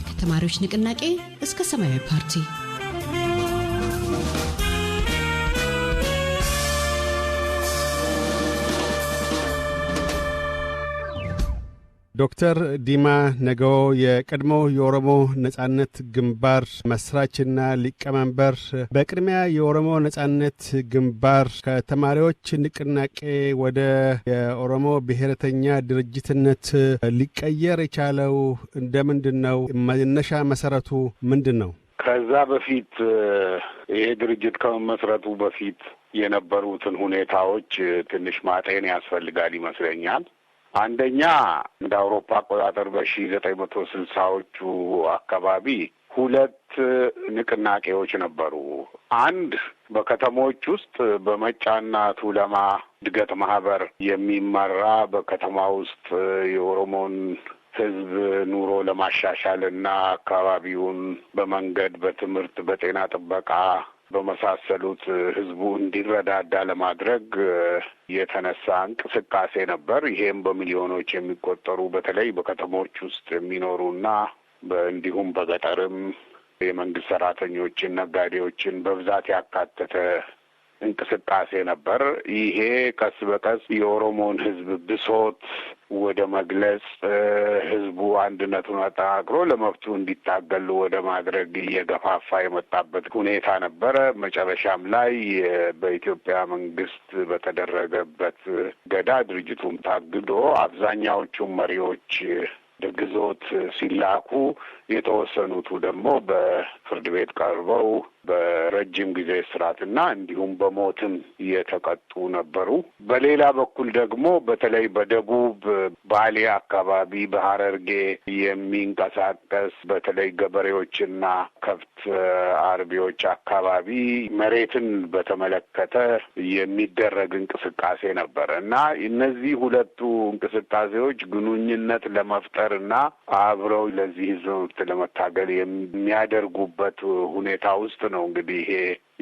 ከተማሪዎች ንቅናቄ እስከ ሰማያዊ ፓርቲ ዶክተር ዲማ ነገዎ የቀድሞ የኦሮሞ ነጻነት ግንባር መስራችና ሊቀመንበር፣ በቅድሚያ የኦሮሞ ነጻነት ግንባር ከተማሪዎች ንቅናቄ ወደ የኦሮሞ ብሔረተኛ ድርጅትነት ሊቀየር የቻለው እንደምንድነው? መነሻ መሰረቱ ምንድነው? ከዛ በፊት ይሄ ድርጅት ከመመስረቱ በፊት የነበሩትን ሁኔታዎች ትንሽ ማጤን ያስፈልጋል ይመስለኛል። አንደኛ እንደ አውሮፓ አቆጣጠር በ1960ዎቹ አካባቢ ሁለት ንቅናቄዎች ነበሩ። አንድ በከተሞች ውስጥ በመጫና ቱለማ እድገት ማህበር የሚመራ በከተማ ውስጥ የኦሮሞን ሕዝብ ኑሮ ለማሻሻልና አካባቢውን በመንገድ፣ በትምህርት፣ በጤና ጥበቃ በመሳሰሉት ህዝቡ እንዲረዳዳ ለማድረግ የተነሳ እንቅስቃሴ ነበር። ይሄም በሚሊዮኖች የሚቆጠሩ በተለይ በከተሞች ውስጥ የሚኖሩና እንዲሁም በገጠርም የመንግስት ሰራተኞችን፣ ነጋዴዎችን በብዛት ያካተተ እንቅስቃሴ ነበር። ይሄ ቀስ በቀስ የኦሮሞን ህዝብ ብሶት ወደ መግለጽ፣ ህዝቡ አንድነቱን አጠናክሮ ለመብቱ እንዲታገሉ ወደ ማድረግ እየገፋፋ የመጣበት ሁኔታ ነበረ። መጨረሻም ላይ በኢትዮጵያ መንግስት በተደረገበት ገዳ ድርጅቱም ታግዶ አብዛኛዎቹ መሪዎች ግዞት ሲላኩ የተወሰኑቱ ደግሞ በፍርድ ቤት ቀርበው በረጅም ጊዜ እስራትና እንዲሁም በሞትም የተቀጡ ነበሩ። በሌላ በኩል ደግሞ በተለይ በደቡብ ባሌ አካባቢ በሐረርጌ የሚንቀሳቀስ በተለይ ገበሬዎችና ከብት አርቢዎች አካባቢ መሬትን በተመለከተ የሚደረግ እንቅስቃሴ ነበር እና እነዚህ ሁለቱ እንቅስቃሴዎች ግንኙነት ለመፍጠርና አብረው ለዚህ ህዝብ ለመታገል የሚያደርጉበት ሁኔታ ውስጥ ነው እንግዲህ ይሄ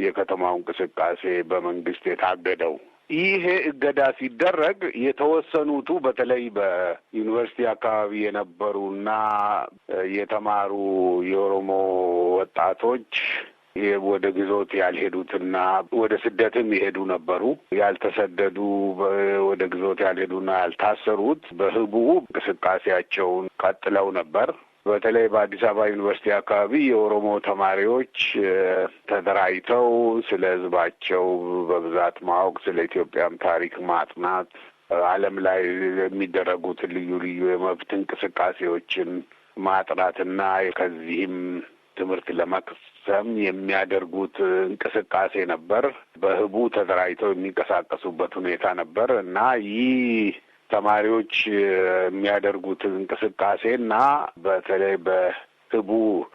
የከተማው እንቅስቃሴ በመንግስት የታገደው። ይሄ እገዳ ሲደረግ የተወሰኑቱ በተለይ በዩኒቨርሲቲ አካባቢ የነበሩና የተማሩ የኦሮሞ ወጣቶች ወደ ግዞት ያልሄዱትና ወደ ስደትም የሄዱ ነበሩ። ያልተሰደዱ ወደ ግዞት ያልሄዱና ያልታሰሩት በህቡ እንቅስቃሴያቸውን ቀጥለው ነበር። በተለይ በአዲስ አበባ ዩኒቨርሲቲ አካባቢ የኦሮሞ ተማሪዎች ተደራጅተው ስለ ህዝባቸው በብዛት ማወቅ፣ ስለ ኢትዮጵያም ታሪክ ማጥናት፣ ዓለም ላይ የሚደረጉትን ልዩ ልዩ የመብት እንቅስቃሴዎችን ማጥናትና ከዚህም ትምህርት ለመቅሰም የሚያደርጉት እንቅስቃሴ ነበር። በህቡ ተደራጅተው የሚንቀሳቀሱበት ሁኔታ ነበር እና ይህ ተማሪዎች የሚያደርጉት እንቅስቃሴና በተለይ በህቡ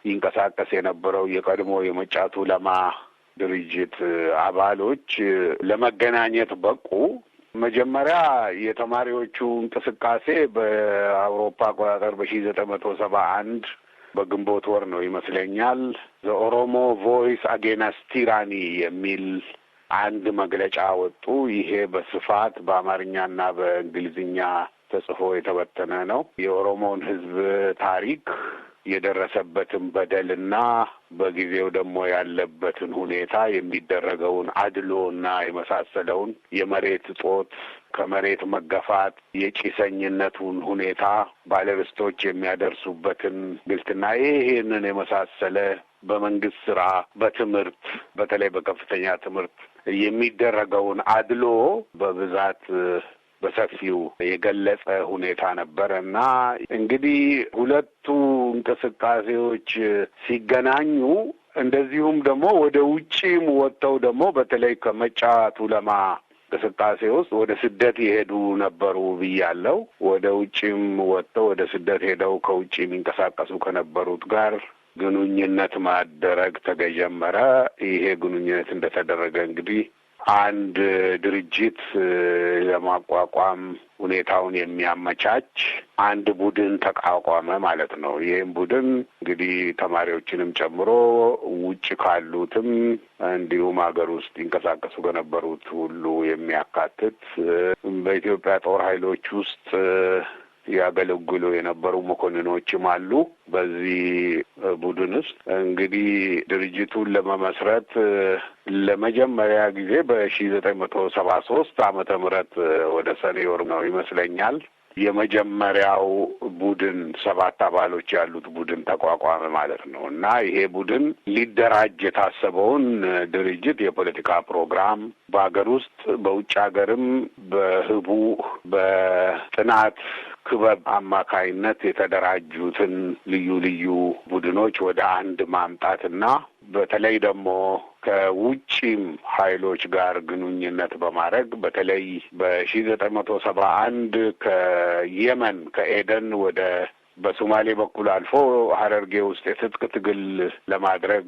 ይንቀሳቀስ የነበረው የቀድሞ የመጫ ቱለማ ድርጅት አባሎች ለመገናኘት በቁ። መጀመሪያ የተማሪዎቹ እንቅስቃሴ በአውሮፓ አቆጣጠር በ1971 በግንቦት ወር ነው ይመስለኛል ዘኦሮሞ ቮይስ አጌንስት ቲራኒ የሚል አንድ መግለጫ ወጡ። ይሄ በስፋት በአማርኛና በእንግሊዝኛ ተጽፎ የተበተነ ነው። የኦሮሞን ህዝብ ታሪክ፣ የደረሰበትን በደልና በጊዜው ደግሞ ያለበትን ሁኔታ፣ የሚደረገውን አድሎና የመሳሰለውን የመሬት እጦት፣ ከመሬት መገፋት፣ የጭሰኝነቱን ሁኔታ፣ ባለርስቶች የሚያደርሱበትን ግልትና ይሄንን የመሳሰለ በመንግስት ስራ፣ በትምህርት በተለይ በከፍተኛ ትምህርት የሚደረገውን አድሎ በብዛት በሰፊው የገለጸ ሁኔታ ነበር እና እንግዲህ ሁለቱ እንቅስቃሴዎች ሲገናኙ እንደዚሁም ደግሞ ወደ ውጪም ወጥተው ደግሞ በተለይ ከመጫ ቱለማ እንቅስቃሴ ውስጥ ወደ ስደት የሄዱ ነበሩ ብያለሁ። ወደ ውጪም ወጥተው ወደ ስደት ሄደው ከውጪ የሚንቀሳቀሱ ከነበሩት ጋር ግንኙነት ማደረግ ተጀመረ። ይሄ ግንኙነት እንደተደረገ እንግዲህ አንድ ድርጅት ለማቋቋም ሁኔታውን የሚያመቻች አንድ ቡድን ተቋቋመ ማለት ነው። ይህም ቡድን እንግዲህ ተማሪዎችንም ጨምሮ ውጭ ካሉትም እንዲሁም ሀገር ውስጥ ይንቀሳቀሱ ከነበሩት ሁሉ የሚያካትት በኢትዮጵያ ጦር ኃይሎች ውስጥ ያገለግሉ የነበሩ መኮንኖችም አሉ። በዚህ ቡድን ውስጥ እንግዲህ ድርጅቱን ለመመስረት ለመጀመሪያ ጊዜ በ1973 ዓመተ ምህረት ወደ ሰኔ ወር ነው ይመስለኛል የመጀመሪያው ቡድን 7 አባሎች ያሉት ቡድን ተቋቋመ ማለት ነው። እና ይሄ ቡድን ሊደራጅ የታሰበውን ድርጅት የፖለቲካ ፕሮግራም በሀገር ውስጥ በውጭ ሀገርም በህቡ በጥናት ክበብ አማካይነት የተደራጁትን ልዩ ልዩ ቡድኖች ወደ አንድ ማምጣትና በተለይ ደግሞ ከውጪም ኃይሎች ጋር ግንኙነት በማድረግ በተለይ በ1971 ከየመን ከኤደን ወደ በሶማሌ በኩል አልፎ ሀረርጌ ውስጥ የትጥቅ ትግል ለማድረግ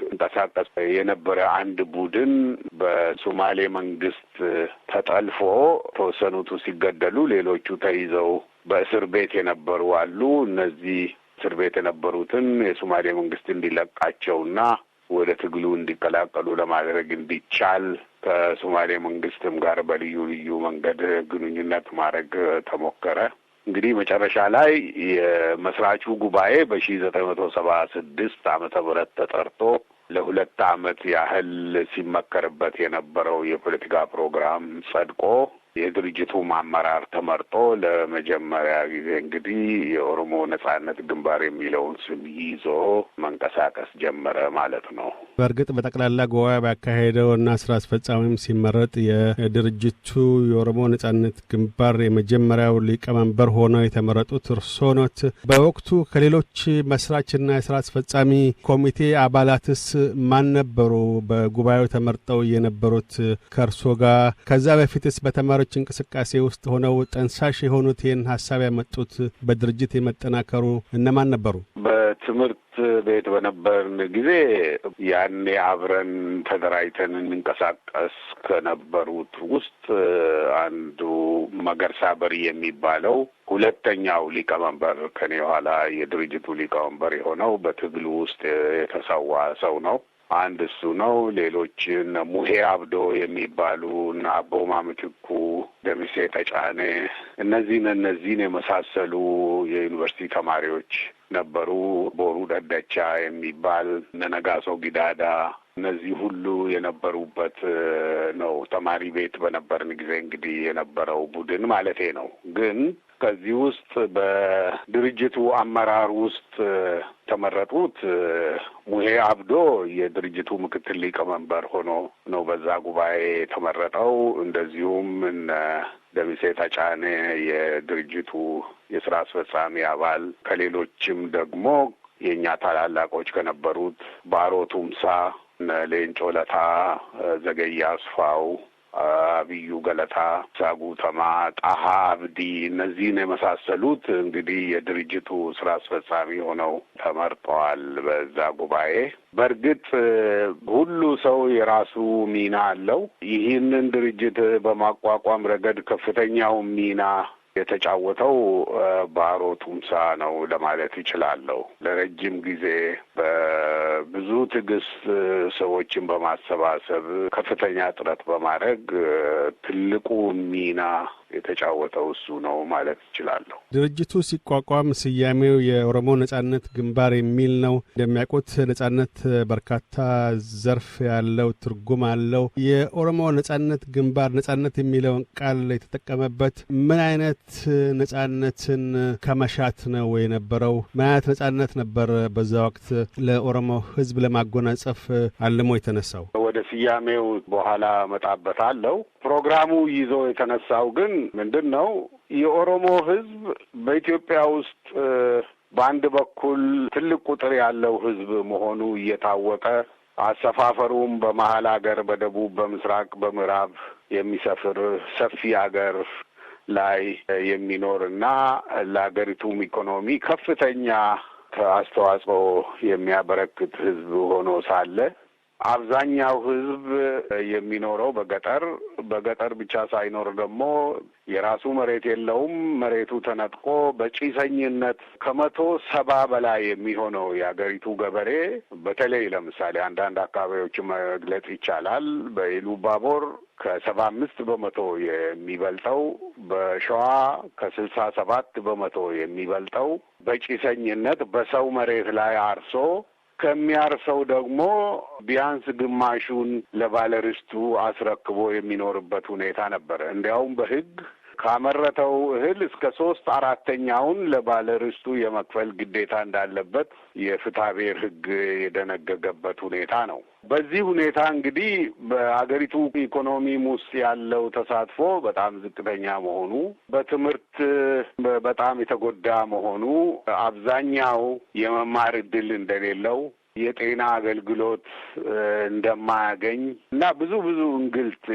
እንቀሳቀስ የነበረ አንድ ቡድን በሶማሌ መንግስት ተጠልፎ ተወሰኑቱ ሲገደሉ ሌሎቹ ተይዘው በእስር ቤት የነበሩ አሉ። እነዚህ እስር ቤት የነበሩትን የሶማሌ መንግስት እንዲለቃቸውና ወደ ትግሉ እንዲቀላቀሉ ለማድረግ እንዲቻል ከሶማሌ መንግስትም ጋር በልዩ ልዩ መንገድ ግንኙነት ማድረግ ተሞከረ። እንግዲህ መጨረሻ ላይ የመስራቹ ጉባኤ በ1976 ዓመተ ምህረት ተጠርቶ ለ2 ዓመት ያህል ሲመከርበት የነበረው የፖለቲካ ፕሮግራም ጸድቆ የድርጅቱ አመራር ተመርጦ ለመጀመሪያ ጊዜ እንግዲህ የኦሮሞ ነጻነት ግንባር የሚለውን ስም ይዞ መንቀሳቀስ ጀመረ ማለት ነው። በእርግጥ በጠቅላላ ጉባኤ ባካሄደውና ስራ አስፈጻሚም ሲመረጥ የድርጅቱ የኦሮሞ ነጻነት ግንባር የመጀመሪያው ሊቀመንበር ሆነው የተመረጡት እርስዎ ኖት። በወቅቱ ከሌሎች መስራችና የስራ አስፈጻሚ ኮሚቴ አባላትስ ማን ነበሩ? በጉባኤው ተመርጠው የነበሩት ከእርስዎ ጋር ከዛ በፊትስ በተመራ እንቅስቃሴ ውስጥ ሆነው ጠንሳሽ የሆኑት ይህን ሀሳብ ያመጡት በድርጅት የመጠናከሩ እነማን ነበሩ? በትምህርት ቤት በነበርን ጊዜ ያኔ አብረን ተደራጅተን እንንቀሳቀስ ከነበሩት ውስጥ አንዱ መገርሳ በሪ የሚባለው ሁለተኛው ሊቀመንበር ከኔ ኋላ የድርጅቱ ሊቀመንበር የሆነው በትግሉ ውስጥ የተሰዋ ሰው ነው። አንድ እሱ ነው። ሌሎች ሙሄ አብዶ የሚባሉ እና አቦማ ምትኩ፣ ደምሴ ተጫኔ እነዚህን የመሳሰሉ የዩኒቨርሲቲ ተማሪዎች ነበሩ። ቦሩ ደደቻ የሚባል ነጋሶ ጊዳዳ እነዚህ ሁሉ የነበሩበት ነው። ተማሪ ቤት በነበርን ጊዜ እንግዲህ የነበረው ቡድን ማለቴ ነው። ግን ከዚህ ውስጥ በድርጅቱ አመራር ውስጥ ተመረጡት ሙሄ አብዶ የድርጅቱ ምክትል ሊቀመንበር ሆኖ ነው በዛ ጉባኤ የተመረጠው። እንደዚሁም ደምሴ ተጫኔ የድርጅቱ የስራ አስፈጻሚ አባል፣ ከሌሎችም ደግሞ የእኛ ታላላቆች ከነበሩት ባሮ ቱምሳ፣ ሌንጮ ለታ፣ ዘገየ አስፋው፣ አብዩ ገለታ፣ ሳጉተማ፣ ጣሃ አብዲ እነዚህን የመሳሰሉት እንግዲህ የድርጅቱ ስራ አስፈጻሚ ሆነው ተመርጠዋል በዛ ጉባኤ። በእርግጥ ሁሉ ሰው የራሱ ሚና አለው። ይህንን ድርጅት በማቋቋም ረገድ ከፍተኛው ሚና የተጫወተው ባሮ ቱምሳ ነው ለማለት ይችላለሁ። ለረጅም ጊዜ በብዙ ትዕግስት ሰዎችን በማሰባሰብ ከፍተኛ ጥረት በማድረግ ትልቁ ሚና የተጫወተው እሱ ነው ማለት ይችላለሁ። ድርጅቱ ሲቋቋም ስያሜው የኦሮሞ ነጻነት ግንባር የሚል ነው። እንደሚያውቁት ነጻነት በርካታ ዘርፍ ያለው ትርጉም አለው። የኦሮሞ ነጻነት ግንባር ነጻነት የሚለውን ቃል የተጠቀመበት ምን አይነት ነጻነትን ከመሻት ነው የነበረው? ምን አይነት ነጻነት ነበር በዛ ወቅት ለኦሮሞ ሕዝብ ለማጎናጸፍ አልሞ የተነሳው? ወደ ስያሜው በኋላ መጣበታለሁ። ፕሮግራሙ ይዞ የተነሳው ግን ምንድን ነው? የኦሮሞ ሕዝብ በኢትዮጵያ ውስጥ በአንድ በኩል ትልቅ ቁጥር ያለው ሕዝብ መሆኑ እየታወቀ አሰፋፈሩም በመሀል ሀገር፣ በደቡብ፣ በምስራቅ፣ በምዕራብ የሚሰፍር ሰፊ ሀገር ላይ የሚኖር እና ለሀገሪቱም ኢኮኖሚ ከፍተኛ አስተዋጽኦ የሚያበረክት ሕዝብ ሆኖ ሳለ አብዛኛው ሕዝብ የሚኖረው በገጠር ብቻ ሳይኖር ደግሞ የራሱ መሬት የለውም። መሬቱ ተነጥቆ በጭሰኝነት 170 በላይ የሚሆነው የአገሪቱ ገበሬ በተለይ ለምሳሌ አንዳንድ አካባቢዎች መግለጽ ይቻላል። በኢሉባቦር 75 በመቶ የሚበልጠው፣ በሸዋ 67 በመቶ የሚበልጠው በጭሰኝነት በሰው መሬት ላይ አርሶ ከሚያርሰው ደግሞ ቢያንስ ግማሹን ለባለርስቱ አስረክቦ የሚኖርበት ሁኔታ ነበረ። እንዲያውም በሕግ ካመረተው እህል እስከ 3/4ኛውን ለባለርስቱ የመክፈል ግዴታ እንዳለበት የፍትሐብሔር ሕግ የደነገገበት ሁኔታ ነው። በዚህ ሁኔታ እንግዲህ በአገሪቱ ኢኮኖሚም ውስጥ ያለው ተሳትፎ በጣም ዝቅተኛ መሆኑ፣ በትምህርት በጣም የተጎዳ መሆኑ፣ አብዛኛው የመማር እድል እንደሌለው፣ የጤና አገልግሎት እንደማያገኝ እና ብዙ እንግልት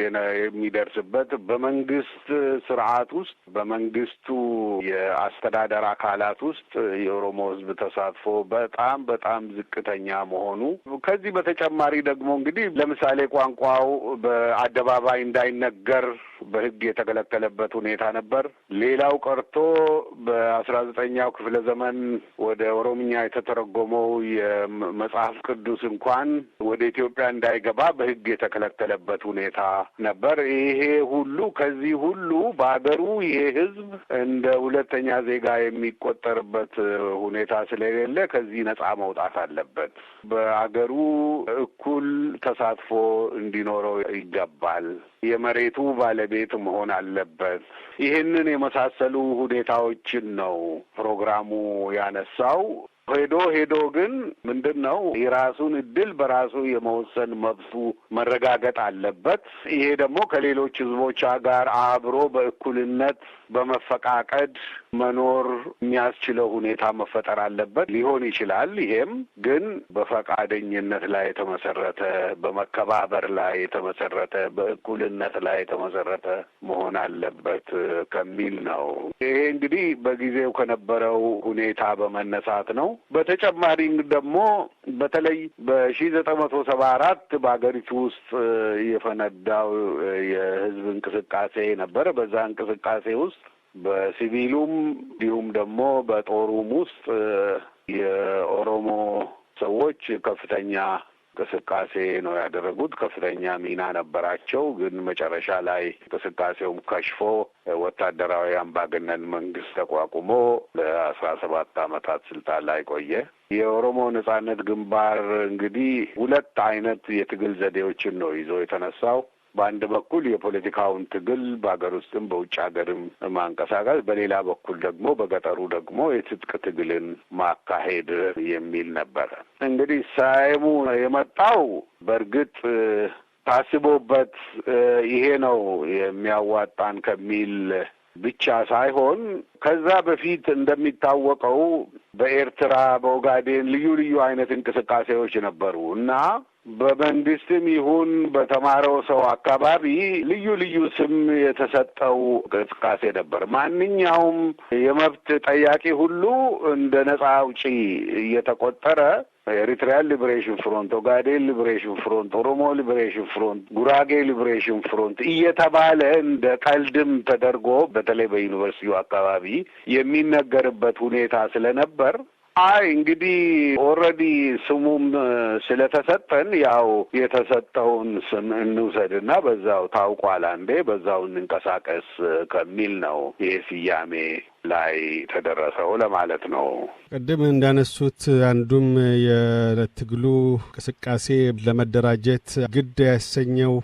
የሚደርስበት በመንግስት ስርዓት ውስጥ በመንግስቱ የአስተዳደር አካላት ውስጥ የኦሮሞ ሕዝብ ተሳትፎ በጣም ዝቅተኛ መሆኑ፣ ከዚህ በተጨማሪ ደግሞ እንግዲህ ለምሳሌ ቋንቋው በአደባባይ እንዳይነገር በሕግ የተከለከለበት ሁኔታ ነበር። ሌላው ቀርቶ በ19ኛው ክፍለ ዘመን ወደ ኦሮምኛ የተተረጎመው መጽሐፍ ቅዱስ እንኳን ወደ ኢትዮጵያ እንዳይገባ በሕግ የተከለከለበት ሁኔታ ነበር። ይሄ ሁሉ ከዚህ ሁሉ በአገሩ ይሄ ሕዝብ እንደ ሁለተኛ ዜጋ የሚቆጠርበት ሁኔታ ስለሌለ ከዚህ ነጻ መውጣት አለበት። በአገሩ እኩል ተሳትፎ እንዲኖረው ይገባል። የመሬቱ ባለቤት መሆን አለበት። ይህንን የመሳሰሉ ሁኔታዎችን ነው ፕሮግራሙ ያነሳው። ሄዶ ግን ምንድነው የራሱን እድል በራሱ የመወሰን መብቱ መረጋገጥ አለበት። ይሄ ደግሞ ከሌሎች ህዝቦች ጋር አብሮ በእኩልነት በመፈቃቀድ መኖር የሚያስችለው ሁኔታ መፈጠር አለበት። ሊሆን ይችላል። ይሄም ግን በፈቃደኝነት ላይ የተመሰረተ፣ በመከባበር ላይ የተመሰረተ፣ በእኩልነት ላይ የተመሰረተ መሆን አለበት ከሚል ነው። ይሄ እንግዲህ በጊዜው ከነበረው ሁኔታ በመነሳት ነው። በተጨማሪም ደግሞ በተለይ በ1974 በአገሪቱ ውስጥ የፈነዳው የህዝብ እንቅስቃሴ ነበረ። በዛ እንቅስቃሴ ውስጥ በሲቪሉም እንዲሁም ደግሞ በጦሩም ውስጥ የኦሮሞ ሰዎች ከፍተኛ እንቅስቃሴ ነው ያደረጉት። ከፍተኛ ሚና ነበራቸው። ግን መጨረሻ ላይ እንቅስቃሴውም ከሽፎ ወታደራዊ አምባገነን መንግስት ተቋቁሞ ለ17 ዓመታት ስልጣን ላይ ቆየ። የኦሮሞ ነጻነት ግንባር እንግዲህ 2 አይነት የትግል ዘዴዎችን ነው ይዞ የተነሳው። በአንድ በኩል የፖለቲካውን ትግል በሀገር ውስጥም በውጭ ሀገርም ማንቀሳቀስ፣ በሌላ በኩል ደግሞ በገጠሩ ደግሞ የትጥቅ ትግልን ማካሄድ የሚል ነበረ። እንግዲህ ሳይሙ የመጣው በእርግጥ ታስቦበት ይሄ ነው የሚያዋጣን ከሚል ብቻ ሳይሆን ከዛ በፊት እንደሚታወቀው በኤርትራ፣ በኦጋዴን ልዩ አይነት እንቅስቃሴዎች ነበሩ እና በመንግስትም ይሁን በተማረው ሰው አካባቢ ልዩ ስም የተሰጠው እንቅስቃሴ ነበር። ማንኛውም የመብት ጠያቂ ሁሉ እንደ ነጻ አውጪ እየተቆጠረ ኤሪትሪያን ሊበሬሽን ፍሮንት፣ ኦጋዴን ሊበሬሽን ፍሮንት፣ ኦሮሞ ሊበሬሽን ፍሮንት፣ ጉራጌ ሊበሬሽን ፍሮንት እየተባለ እንደ ቀልድም ተደርጎ በተለይ በዩኒቨርሲቲው አካባቢ የሚነገርበት ሁኔታ ስለነበር እንግዲህ ኦልሬዲ ስሙም ስለተሰጠን ያው የተሰጠውን ስም እንውሰድና በዛው ታውቋል አንዴ በዛው እንንቀሳቀስ ከሚል ነው ይሄ ስያሜ ላይ ተደረሰው ለማለት ነው። ቅድም እንዳነሱት አንዱም የትግሉ እንቅስቃሴ ለመደራጀት ግድ ያሰኘው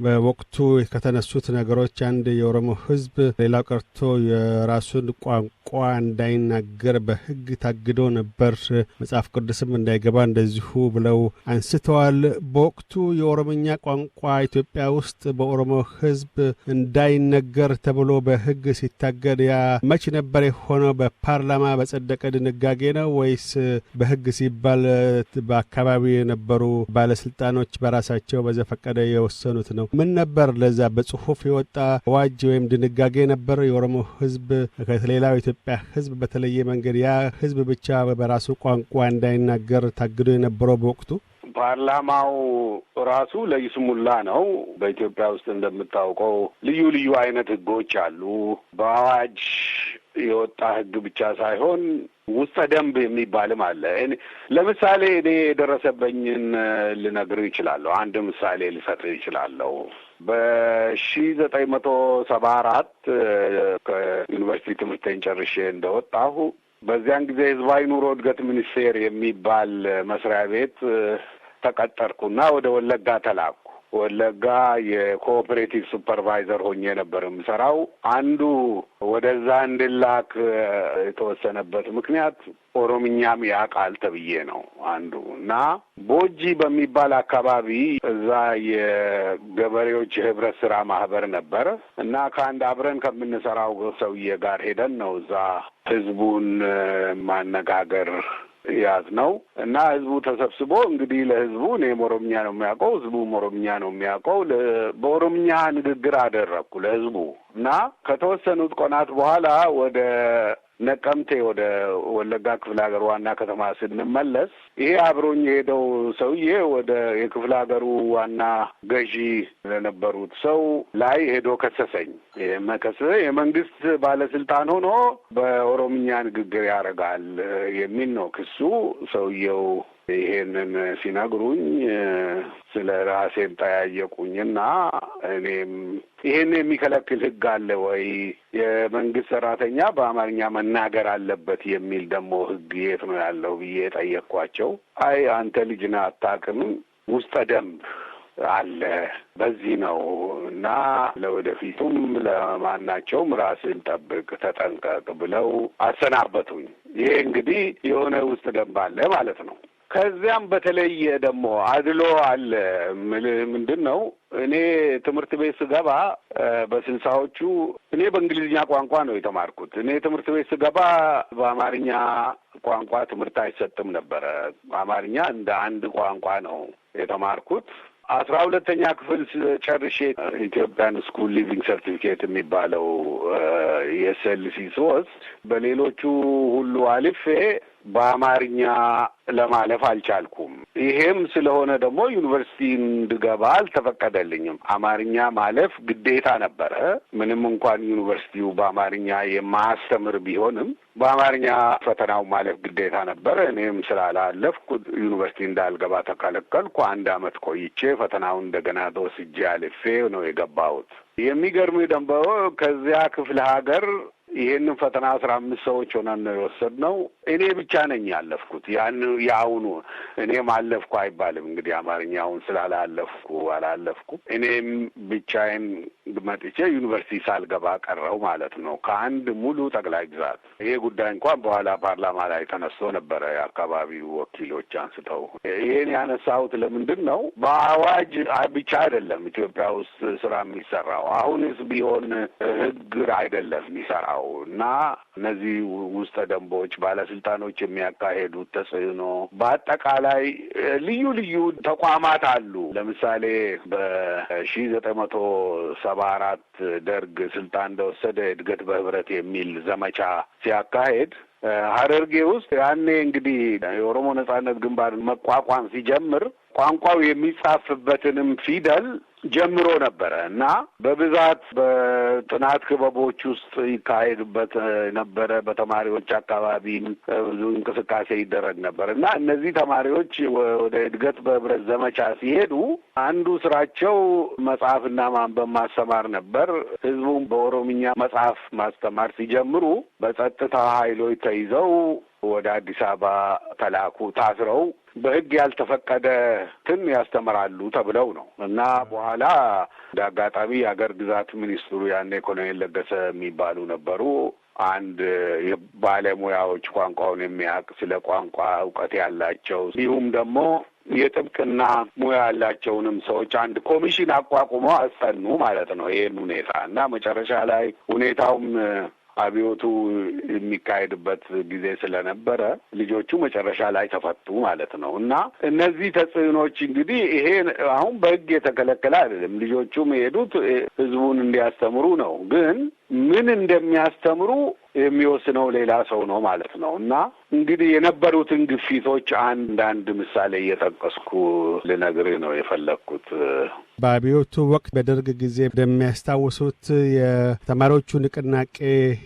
በወቅቱ ከተነሱት ነገሮች አንድ የኦሮሞ ሕዝብ ሌላው ቀርቶ የራሱን ቋንቋ እንዳይናገር በሕግ ታግዶ ነበር፣ መጽሐፍ ቅዱስም እንዳይገባ እንደዚሁ ብለው አንስተዋል። በወቅቱ የኦሮምኛ ቋንቋ ኢትዮጵያ ውስጥ በኦሮሞ ሕዝብ እንዳይነገር ተብሎ በሕግ ሲታገድ ያ መች ነበር የሆነው? በፓርላማ በጸደቀ ድንጋጌ ነው ወይስ በሕግ ሲባል በአካባቢው የነበሩ ባለስልጣኖች በራሳቸው በዘፈቀደ የወሰኑት ነው? ምን ነበር ለዛ በጽሁፍ የወጣ አዋጅ ወይም ድንጋጌ ነበር? የኦሮሞ ሕዝብ ከሌላው ኢትዮጵያ ሕዝብ በተለየ መንገድ ያ ሕዝብ ብቻ በራሱ ቋንቋ እንዳይናገር ታግዶ የነበረው በወቅቱ ፓርላማው ራሱ ለይስሙላ ነው። በኢትዮጵያ ውስጥ እንደምታውቀው ልዩ ልዩ አይነት ህጎች አሉ። በአዋጅ የወጣ ህግ ብቻ ሳይሆን ውስጠ ደንብ የሚባልም አለ። ለምሳሌ እኔ የደረሰበኝን ልነግርህ እችላለሁ። አንድ ምሳሌ ልሰጥህ እችላለሁ። በ1974 ከዩኒቨርሲቲ ትምህርቴን ጨርሼ እንደወጣሁ በዚያን ጊዜ ህዝባዊ ኑሮ እድገት ሚኒስቴር የሚባል መስሪያ ቤት ተቀጠርኩና ወደ ወለጋ ተላኩ። ወለጋ የኮኦፐሬቲቭ ሱፐርቫይዘር ሆኜ ነበር የምሰራው። አንዱ ወደዛ እንድላክ የተወሰነበት ምክንያት ኦሮምኛም ያውቃል ተብዬ ነው አንዱ እና ቦጂ በሚባል አካባቢ እዛ የገበሬዎች የህብረት ስራ ማህበር ነበረ እና ከአንድ አብረን ከምንሰራው ሰውዬ ጋር ሄደን ነው እዛ ህዝቡን ማነጋገር ያዝ ነው እና ህዝቡ ተሰብስቦ እንግዲህ ለህዝቡ እኔም ኦሮምኛ ነው የሚያውቀው፣ ህዝቡም ኦሮምኛ ነው የሚያውቀው። በኦሮምኛ ንግግር አደረግኩ ለህዝቡ እና ከተወሰኑት ቀናት በኋላ ወደ ነቀምቴ ወደ ወለጋ ክፍለ ሀገር ዋና ከተማ ስንመለስ ይሄ አብሮኝ የሄደው ሰውዬ ወደ የክፍለ ሀገሩ ዋና ገዢ ለነበሩት ሰው ላይ ሄዶ ከሰሰኝ። የመንግስት ባለስልጣን ሆኖ በኦሮምኛ ንግግር ያደርጋል የሚል ነው ክሱ። ሰውየው ይሄንን ሲነግሩኝ ስለ ራሴም ጠያየቁኝና እኔም ይሄን የሚከለክል ህግ አለ ወይ? የመንግስት ሰራተኛ በአማርኛ መናገር አለበት የሚል ደግሞ ህግ የት ነው ያለው ብዬ ጠየቅኳቸው። አይ አንተ ልጅ ነህ አታውቅም፣ ውስጠ ደንብ አለ በዚህ ነው እና ለወደፊቱም ለማናቸውም ራስን ጠብቅ፣ ተጠንቀቅ ብለው አሰናበቱኝ። ይሄ እንግዲህ የሆነ ውስጥ ደንብ አለ ማለት ነው። ከዚያም በተለየ ደግሞ አድሎ አለ። ምንድን ነው? እኔ ትምህርት ቤት ስገባ በስልሳዎቹ እኔ በእንግሊዝኛ ቋንቋ ነው የተማርኩት። እኔ ትምህርት ቤት ስገባ በአማርኛ ቋንቋ ትምህርት አይሰጥም ነበረ። አማርኛ እንደ አንድ ቋንቋ ነው የተማርኩት። 12ኛ ክፍል ጨርሼ ኢትዮጵያን ስኩል ሊቪንግ ሰርቲፊኬት የሚባለው የኤስኤልሲ ስወስድ በሌሎቹ ሁሉ አልፌ በአማርኛ ለማለፍ አልቻልኩም። ይሄም ስለሆነ ደግሞ ዩኒቨርሲቲ እንድገባ አልተፈቀደልኝም። አማርኛ ማለፍ ግዴታ ነበረ። ምንም እንኳን ዩኒቨርሲቲው በአማርኛ የማስተምር ቢሆንም በአማርኛ ፈተናው ማለፍ ግዴታ ነበረ። እኔም ስላላለፍኩ ዩኒቨርሲቲ እንዳልገባ ተከለከልኩ። 1 ዓመት ቆይቼ ፈተናውን እንደገና ወስጄ አልፌ ነው የገባሁት። የሚገርምህ ደግሞ ከዚያ ክፍለ ሀገር ይሄንን ፈተና 15 ሰዎች ሆነን ነው የወሰድነው። እኔ ብቻ ነኝ ያለፍኩት። ያውኑ እኔም አለፍኩ አይባልም እንግዲህ አማርኛውን ስላላለፍኩ አላለፍኩም። እኔም ብቻዬን መጥቼ ዩኒቨርሲቲ ሳልገባ ቀረው ማለት ነው ከአንድ ሙሉ ጠቅላይ ግዛት። ይሄ ጉዳይ እንኳን በኋላ ፓርላማ ላይ ተነስቶ ነበረ፣ የአካባቢው ወኪሎች አንስተው። ይሄን ያነሳሁት ለምንድን ነው? በአዋጅ ብቻ አይደለም ኢትዮጵያ ውስጥ ስራ የሚሰራው። አሁንስ ቢሆን ህግ አይደለም የሚሰራው እና እነዚህ ውስጠ ደንቦች ባለስልጣኖች የሚያካሄዱት ተጽዕኖ፣ በአጠቃላይ ልዩ ልዩ ተቋማት አሉ። ለምሳሌ በ1974 ደርግ ስልጣን እንደወሰደ እድገት በህብረት የሚል ዘመቻ ሲያካሄድ ሀረርጌ ውስጥ ያኔ እንግዲህ የኦሮሞ ነጻነት ግንባር መቋቋም ሲጀምር ቋንቋው የሚጻፍበትንም ፊደል ጀምሮ ነበረ እና በብዛት በጥናት ክበቦች ውስጥ ይካሄድበት ነበረ። በተማሪዎች አካባቢ ብዙ እንቅስቃሴ ይደረግ ነበር እና እነዚህ ተማሪዎች ወደ እድገት በህብረት ዘመቻ ሲሄዱ አንዱ ስራቸው መጽሐፍና ማንበብ ማስተማር ነበር። ህዝቡም በኦሮምኛ መጽሐፍ ማስተማር ሲጀምሩ በጸጥታ ኃይሎች ተይዘው ወደ አዲስ አበባ ተላኩ። ታስረው በህግ ያልተፈቀደትን ያስተምራሉ ተብለው ነው እና በኋላ እንደ አጋጣሚ የአገር ግዛት ሚኒስትሩ ያኔ ኮሎኔል ለገሰ የሚባሉ ነበሩ። አንድ የባለሙያዎች ቋንቋውን የሚያውቅ ስለ ቋንቋ እውቀት ያላቸው እንዲሁም ደግሞ የጥብቅና ሙያ ያላቸውንም ሰዎች አንድ ኮሚሽን አቋቁመው አስጠኑ ማለት ነው ይሄን ሁኔታ እና መጨረሻ ላይ ሁኔታውም አብዮቱ የሚካሄድበት ጊዜ ስለነበረ ልጆቹ መጨረሻ ላይ ተፈቱ ማለት ነው እና እነዚህ ተጽዕኖች እንግዲህ ይሄ አሁን በህግ የተከለከለ አይደለም። ልጆቹም የሄዱት ህዝቡን እንዲያስተምሩ ነው። ግን ምን እንደሚያስተምሩ የሚወስነው ሌላ ሰው ነው ማለት ነው እና እንግዲህ የነበሩትን ግፊቶች አንዳንድ ምሳሌ እየጠቀስኩ ልነግርህ ነው የፈለግኩት። በአብዮቱ ወቅት በደርግ ጊዜ እንደሚያስታውሱት የተማሪዎቹ ንቅናቄ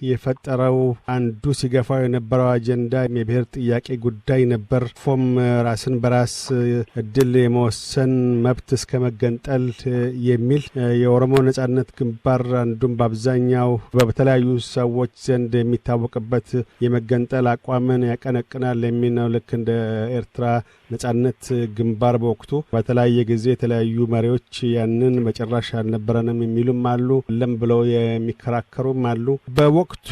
የፈጠረው አንዱ ሲገፋው የነበረው አጀንዳ የብሔር ጥያቄ ጉዳይ ነበር። ፎም ራስን በራስ እድል የመወሰን መብት እስከ መገንጠል የሚል የኦሮሞ ነጻነት ግንባር አንዱም በአብዛኛው በተለያዩ ሰዎች ዘንድ የሚታወቅበት የመገንጠል አቋምን ያቀነቅናል የሚል ነው። ልክ እንደ ኤርትራ ነጻነት ግንባር በወቅቱ በተለያየ ጊዜ የተለያዩ መሪዎች ያንን መጨረሻ አልነበረንም የሚሉም አሉ፣ ለም ብለው የሚከራከሩም አሉ። በወቅቱ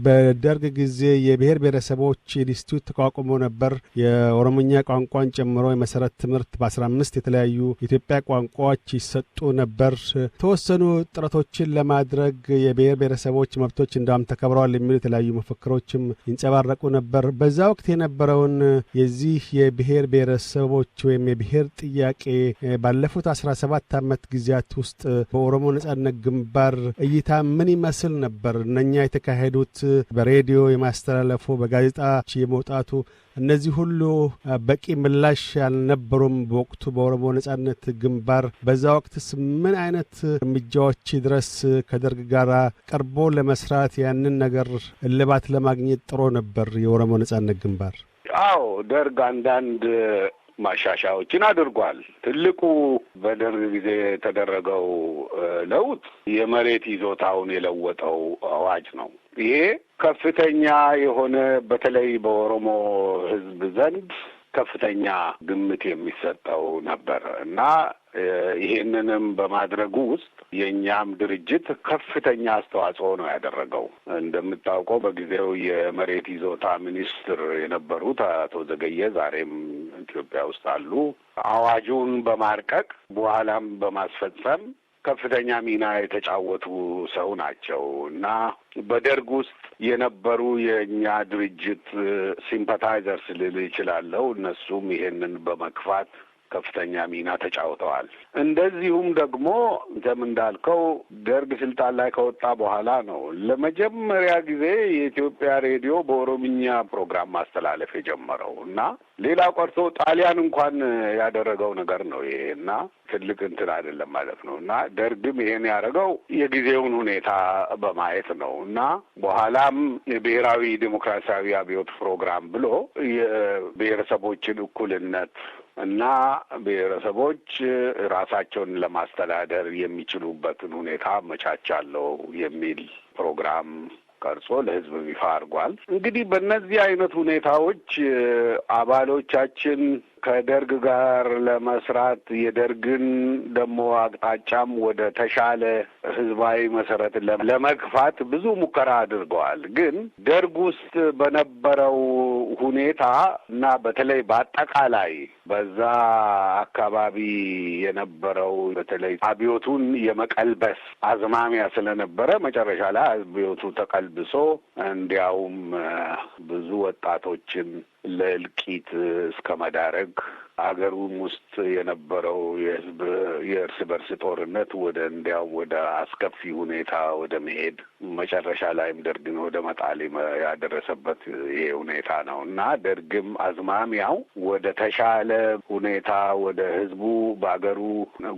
በደርግ ጊዜ የብሔር ብሔረሰቦች ኢንስቲትዩት ተቋቁሞ ነበር። የኦሮሞኛ ቋንቋን ጨምሮ የመሰረት ትምህርት በ15 የተለያዩ የኢትዮጵያ ቋንቋዎች ይሰጡ ነበር። ተወሰኑ ጥረቶችን ለማድረግ የብሔር ብሔረሰቦች መብቶች እንዳውም ተከብረዋል የሚሉ የተለያዩ መፈክሮችም ይንጸባረቁ ነበር። በዛ ወቅት የነበረውን የዚህ የብሔር ብሔረሰቦች ወይም የብሔር ጥያቄ ባለፉት 17 ዓመት ጊዜያት ውስጥ በኦሮሞ ነጻነት ግንባር እይታ ምን ይመስል ነበር? እነኛ የተካሄዱት በሬዲዮ የማስተላለፉ በጋዜጣዎች የመውጣቱ እነዚህ ሁሉ በቂ ምላሽ አልነበሩም። በወቅቱ በኦሮሞ ነጻነት ግንባር በዛ ወቅትስ ምን አይነት እርምጃዎች ድረስ ከደርግ ጋር ቀርቦ ለመስራት ያንን ነገር እልባት ለማግኘት ጥሮ ነበር የኦሮሞ ነጻነት ግንባር? አዎ፣ ደርግ አንዳንድ ማሻሻያዎችን አድርጓል። ትልቁ በደርግ ጊዜ የተደረገው ለውጥ የመሬት ይዞታውን የለወጠው አዋጅ ነው። ይሄ ከፍተኛ የሆነ በተለይ በኦሮሞ ሕዝብ ዘንድ ከፍተኛ ግምት የሚሰጠው ነበር እና ይሄንንም በማድረጉ ውስጥ የእኛም ድርጅት ከፍተኛ አስተዋጽኦ ነው ያደረገው። እንደምታውቀው በጊዜው የመሬት ይዞታ ሚኒስትር የነበሩት አቶ ዘገየ ዛሬም ኢትዮጵያ ውስጥ አሉ። አዋጁን በማርቀቅ በኋላም በማስፈጸም ከፍተኛ ሚና የተጫወቱ ሰው ናቸው እና በደርግ ውስጥ የነበሩ የእኛ ድርጅት ሲምፓታይዘርስ ልል ይችላለሁ። እነሱም ይሄንን በመግፋት ከፍተኛ ሚና ተጫውተዋል። እንደዚሁም ደግሞ እንደም እንዳልከው ደርግ ስልጣን ላይ ከወጣ በኋላ ነው ለመጀመሪያ ጊዜ የኢትዮጵያ ሬዲዮ በኦሮምኛ ፕሮግራም ማስተላለፍ የጀመረው እና ሌላ ቀርቶ ጣሊያን እንኳን ያደረገው ነገር ነው ይሄ እና ትልቅ እንትን አይደለም ማለት ነው እና ደርግም ይሄን ያደረገው የጊዜውን ሁኔታ በማየት ነው እና በኋላም የብሔራዊ ዲሞክራሲያዊ አብዮት ፕሮግራም ብሎ የብሔረሰቦችን እኩልነት እና ብሔረሰቦች ራሳቸውን ለማስተዳደር የሚችሉበትን ሁኔታ አመቻቻለሁ የሚል ፕሮግራም ቀርጾ ለሕዝብ ይፋ አድርጓል። እንግዲህ በእነዚህ አይነት ሁኔታዎች አባሎቻችን ከደርግ ጋር ለመስራት የደርግን ደግሞ አቅጣጫም ወደ ተሻለ ህዝባዊ መሰረት ለመግፋት ብዙ ሙከራ አድርገዋል። ግን ደርግ ውስጥ በነበረው ሁኔታ እና በተለይ በአጠቃላይ በዛ አካባቢ የነበረው በተለይ አብዮቱን የመቀልበስ አዝማሚያ ስለነበረ መጨረሻ ላይ አብዮቱ ተቀልብሶ እንዲያውም ብዙ ወጣቶችን ለእልቂት እስከ መዳረግ አገሩም ውስጥ የነበረው የህዝብ የእርስ በርስ ጦርነት እንዲያውም ወደ አስከፊ ሁኔታ ወደ መሄድ መጨረሻ ላይም ደርግን ወደ መጣል ያደረሰበት ይሄ ሁኔታ ነው እና ደርግም አዝማሚያው ወደ ተሻለ ሁኔታ ወደ ህዝቡ በአገሩ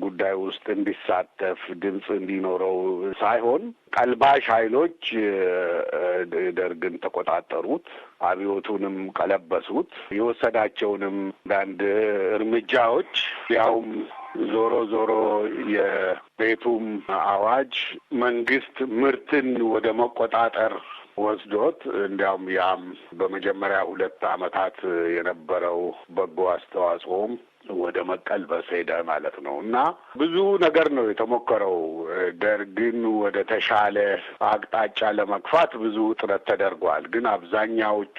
ጉዳይ ውስጥ እንዲሳተፍ ድምፅ እንዲኖረው ሳይሆን ቀልባሽ ኃይሎች ደርግን ተቆጣጠሩት፣ አብዮቱንም ቀለበሱት። የወሰዳቸውንም አንዳንድ እርምጃዎች ያውም ዞሮ የቤቱም አዋጅ መንግስት ምርትን ወደ መቆጣጠር ወስዶት እንዲያውም ያም በመጀመሪያ 2 ዓመታት የነበረው በጎ አስተዋጽኦም ወደ መቀልበስ ሄደ ማለት ነው እና ብዙ ነገር ነው የተሞከረው። ደርግን ወደ ተሻለ አቅጣጫ ለመግፋት ብዙ ጥረት ተደርጓል። ግን አብዛኛዎቹ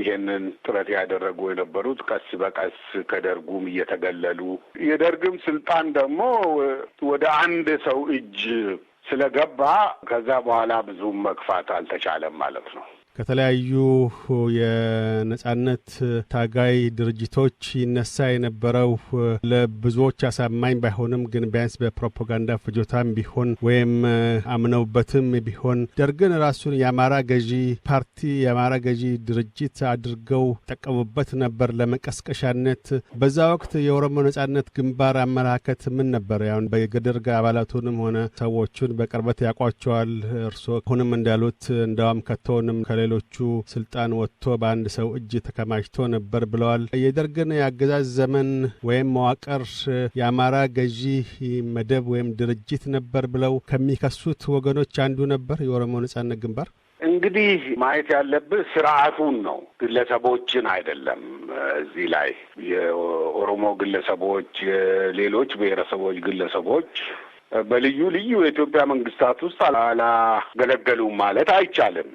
ይሄንን ጥረት ያደረጉ የነበሩት ቀስ በቀስ ከደርጉም እየተገለሉ የደርግም ስልጣን ደግሞ ወደ አንድ ሰው እጅ ስለገባ ከዛ በኋላ ብዙም መግፋት አልተቻለም ማለት ነው። ከተለያዩ የነጻነት ታጋይ ድርጅቶች ይነሳ የነበረው ለብዙዎች አሳማኝ ባይሆንም ግን ቢያንስ በፕሮፓጋንዳ ፍጆታም ቢሆን ወይም አምነውበትም ቢሆን ደርግን ራሱን የአማራ ገዢ ፓርቲ የአማራ ገዢ ድርጅት አድርገው ጠቀሙበት ነበር ለመቀስቀሻነት። በዛ ወቅት የኦሮሞ ነጻነት ግንባር አመለካከት ምን ነበር? ያው በደርግ አባላቱንም ሆነ ሰዎቹን በቅርበት ያውቋቸዋል። እርስዎ አሁንም እንዳሉት እንደውም ከቶንም ከሌሎቹ ስልጣን ወጥቶ በአንድ ሰው እጅ ተከማችቶ ነበር ብለዋል። የደርግን የአገዛዝ ዘመን ወይም መዋቅር የአማራ ገዢ መደብ ወይም ድርጅት ነበር ብለው ከሚከሱት ወገኖች አንዱ ነበር የኦሮሞ ነጻነት ግንባር። እንግዲህ ማየት ያለብህ ስርዓቱን ነው፣ ግለሰቦችን አይደለም። እዚህ ላይ የኦሮሞ ግለሰቦች፣ ሌሎች ብሔረሰቦች ግለሰቦች በልዩ ልዩ የኢትዮጵያ መንግስታት ውስጥ አላገለገሉም ማለት አይቻልም።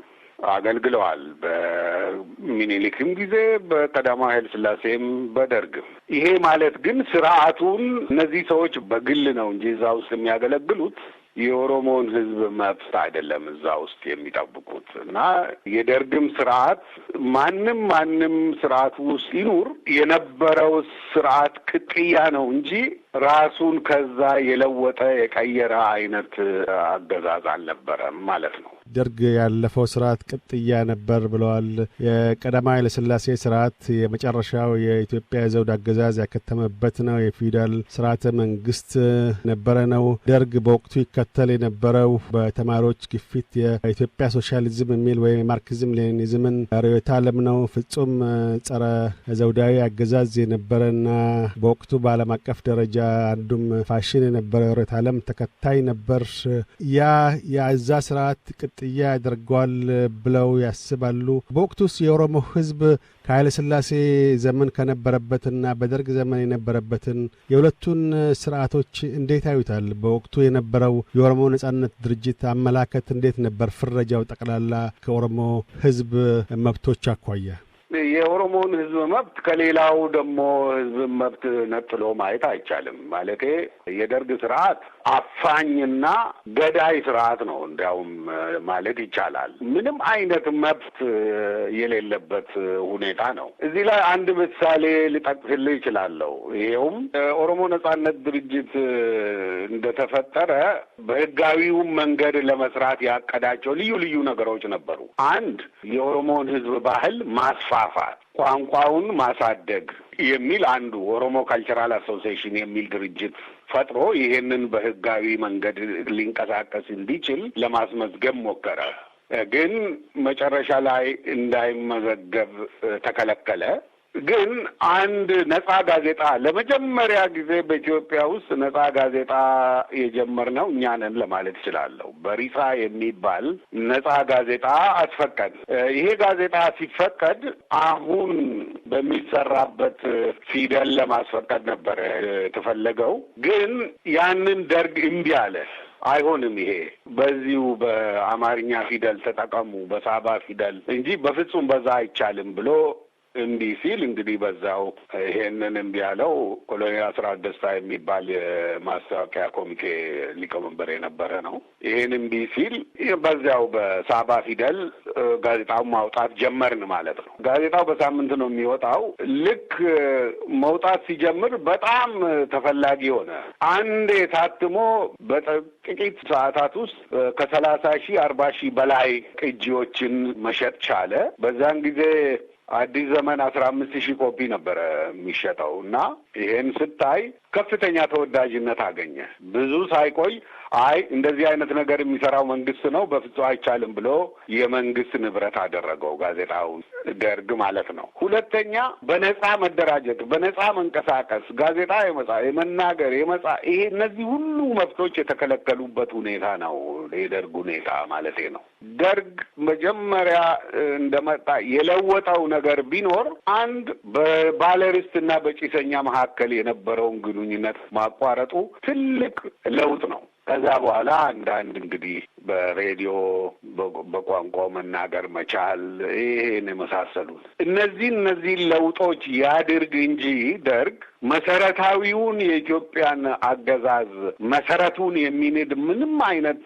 አገልግለዋል። በሚኒሊክም ጊዜ፣ በቀዳማዊ ኃይለ ሥላሴም፣ በደርግም። ይሄ ማለት ግን ስርዓቱን እነዚህ ሰዎች በግል ነው እንጂ እዛ ውስጥ የሚያገለግሉት የኦሮሞን ሕዝብ መብት አይደለም እዛ ውስጥ የሚጠብቁት። እና የደርግም ስርዓት ማንም ስርዓቱ ውስጥ ይኑር የነበረው ስርዓት ቅጥያ ነው እንጂ ራሱን ከዛ የለወጠ የቀየረ አይነት አገዛዝ አልነበረም ማለት ነው። ደርግ ያለፈው ስርዓት ቅጥያ ነበር ብለዋል። የቀዳማዊ ኃይለ ሥላሴ ስርዓት የመጨረሻው የኢትዮጵያ ዘውድ አገዛዝ ያከተመበት ነው። የፊውዳል ስርዓተ መንግስት ነበረ ነው። ደርግ በወቅቱ ይከተል የነበረው በተማሪዎች ግፊት የኢትዮጵያ ሶሻሊዝም የሚል ወይም የማርክሲዝም ሌኒኒዝምን ርዕዮተ ዓለም ነው። ፍጹም ጸረ ዘውዳዊ አገዛዝ የነበረና በወቅቱ በዓለም አቀፍ ደረጃ አንዱም ፋሽን የነበረ ርዕዮተ ዓለም ተከታይ ነበር። የዛ ስርዓት ቅጥያ ያደርገዋል ብለው ያስባሉ? በወቅቱስ የኦሮሞ ሕዝብ ከኃይለ ሥላሴ ዘመን ከነበረበትና በደርግ ዘመን የነበረበትን የሁለቱን ስርዓቶች እንዴት ያዩታል? በወቅቱ የነበረው የኦሮሞ ነጻነት ድርጅት አመላከት እንዴት ነበር? ፍረጃው ጠቅላላ ከኦሮሞ ሕዝብ መብቶች አኳያ የኦሮሞን ሕዝብ መብት ከሌላው ደግሞ ሕዝብ መብት ነጥሎ ማየት አይቻልም። ማለቴ የደርግ ስርዓት አፋኝና ገዳይ ስርዓት ነው እንዲያውም ማለት ይቻላል። ምንም አይነት መብት የሌለበት ሁኔታ ነው። እዚህ ላይ አንድ ምሳሌ ልጠቅስልህ እችላለሁ። ይኸውም ኦሮሞ ነጻነት ድርጅት እንደተፈጠረ በህጋዊው መንገድ ለመስራት ያቀዳቸው ልዩ ልዩ ነገሮች ነበሩ። አንድ የኦሮሞን ሕዝብ ባህል ማስፋፋት፣ ቋንቋውን ማሳደግ የሚል አንዱ ኦሮሞ ካልቸራል አሶሲዬሽን የሚል ድርጅት ፈጥሮ ይሄንን በህጋዊ መንገድ ሊንቀሳቀስ እንዲችል ለማስመዝገብ ሞከረ። ግን መጨረሻ ላይ እንዳይመዘገብ ተከለከለ። ግን አንድ ነጻ ጋዜጣ ለመጀመሪያ ጊዜ በኢትዮጵያ ውስጥ ነጻ ጋዜጣ የጀመርነው እኛ ነን ለማለት እችላለሁ። በሪሳ የሚባል ነጻ ጋዜጣ አስፈቀድ። ይሄ ጋዜጣ ሲፈቀድ አሁን በሚሰራበት ፊደል ለማስፈቀድ ነበር የተፈለገው። ግን ያንን ደርግ እምቢ አለ። አይሆንም፣ ይሄ በዚሁ በአማርኛ ፊደል ተጠቀሙ፣ በሳባ ፊደል እንጂ በፍጹም በዛ አይቻልም ብሎ እምቢ ሲል እንግዲህ በዛው ይሄንን እምቢ ያለው ኮሎኔል አስራት ደስታ የሚባል የማስታወቂያ ኮሚቴ ሊቀመንበር የነበረ ነው። ይሄን እምቢ ሲል በዛው በሳባ ፊደል ጋዜጣውን ማውጣት ጀመርን ማለት ነው። ጋዜጣው በሳምንት ነው የሚወጣው። ልክ መውጣት ሲጀምር በጣም ተፈላጊ ሆነ። አንዴ ታትሞ በጥቂት ሰዓታት ውስጥ ከ30,000 40,000 በላይ ቅጂዎችን መሸጥ ቻለ። በዛን ጊዜ አዲስ ዘመን 15,000 ኮፒ ነበረ የሚሸጠው እና ይሄን ስታይ ከፍተኛ ተወዳጅነት አገኘ። ብዙ ሳይቆይ አይ እንደዚህ አይነት ነገር የሚሰራው መንግስት ነው፣ በፍጹም አይቻልም ብሎ የመንግስት ንብረት አደረገው ጋዜጣውን፣ ደርግ ማለት ነው። ሁለተኛ በነጻ መደራጀት፣ በነጻ መንቀሳቀስ፣ ጋዜጣ የመናገር፣ ይሄ እነዚህ ሁሉ መብቶች የተከለከሉበት ሁኔታ ነው የደርግ ሁኔታ ማለቴ ነው። ደርግ መጀመሪያ እንደመጣ የለወጠው ነገር ቢኖር አንድ በባለርስትና በጭሰኛ መካከል የነበረውን ግንኙነት ማቋረጡ ትልቅ ለውጥ ነው። ከዛ በኋላ አንዳንድ እንግዲህ በሬዲዮ በቋንቋው መናገር መቻል፣ ይሄን የመሳሰሉት እነዚህ ለውጦች ያድርግ እንጂ ደርግ መሰረታዊውን የኢትዮጵያን አገዛዝ መሰረቱን የሚንድ ምንም አይነት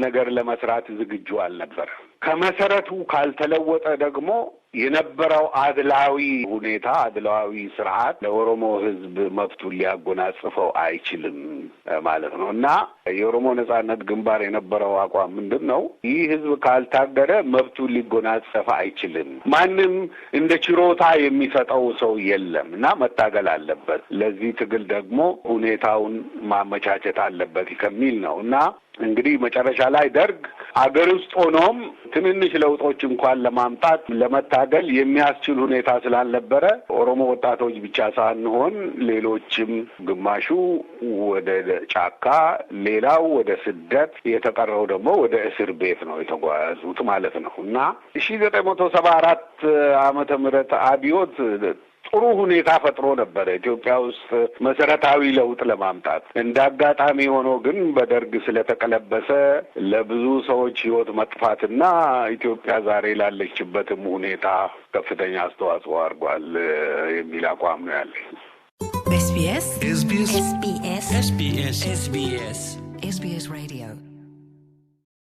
ነገር ለመስራት ዝግጁ አልነበረ። ከመሰረቱ ካልተለወጠ ደግሞ የነበረው አድላዊ ሁኔታ አድላዊ ስርዓት ለኦሮሞ ህዝብ መብቱን ሊያጎናጽፈው አይችልም ማለት ነው እና የኦሮሞ ነጻነት ግንባር የነበረው አቋም ምንድነው? ይህ ህዝብ ካልታገደ መብቱን ሊጎናጸፍ አይችልም። ማንም እንደ ችሮታ የሚሰጠው ሰው የለም እና መታገል አለበት። ለዚህ ትግል ደግሞ ሁኔታውን ማመቻቸት አለበት ከሚል ነው እና እንግዲህ መጨረሻ ላይ ደርግ አገር ውስጥ ሆኖም ትንንሽ ለውጦች እንኳን ለማምጣት ለመታገል የሚያስችል ሁኔታ ስላልነበረ ኦሮሞ ወጣቶች ብቻ ሳንሆን ሌሎችም ግማሹ ወደ ጫካ፣ ሌላው ወደ ስደት፣ የተቀረው ደግሞ ወደ እስር ቤት ነው የተጓዙት ማለት ነው እና 1974 ዓመተ ምህረት አብዮት ጥሩ ሁኔታ ፈጥሮ ነበር ኢትዮጵያ ውስጥ መሰረታዊ ለውጥ ለማምጣት። እንዳጋጣሚ ሆኖ ግን በደርግ ስለተቀለበሰ ለብዙ ሰዎች ህይወት መጥፋትና ኢትዮጵያ ዛሬ ላለችበትም ሁኔታ ከፍተኛ አስተዋጽኦ አድርጓል የሚል አቋም ነው ያለኝ። SBS SBS SBS SBS SBS Radio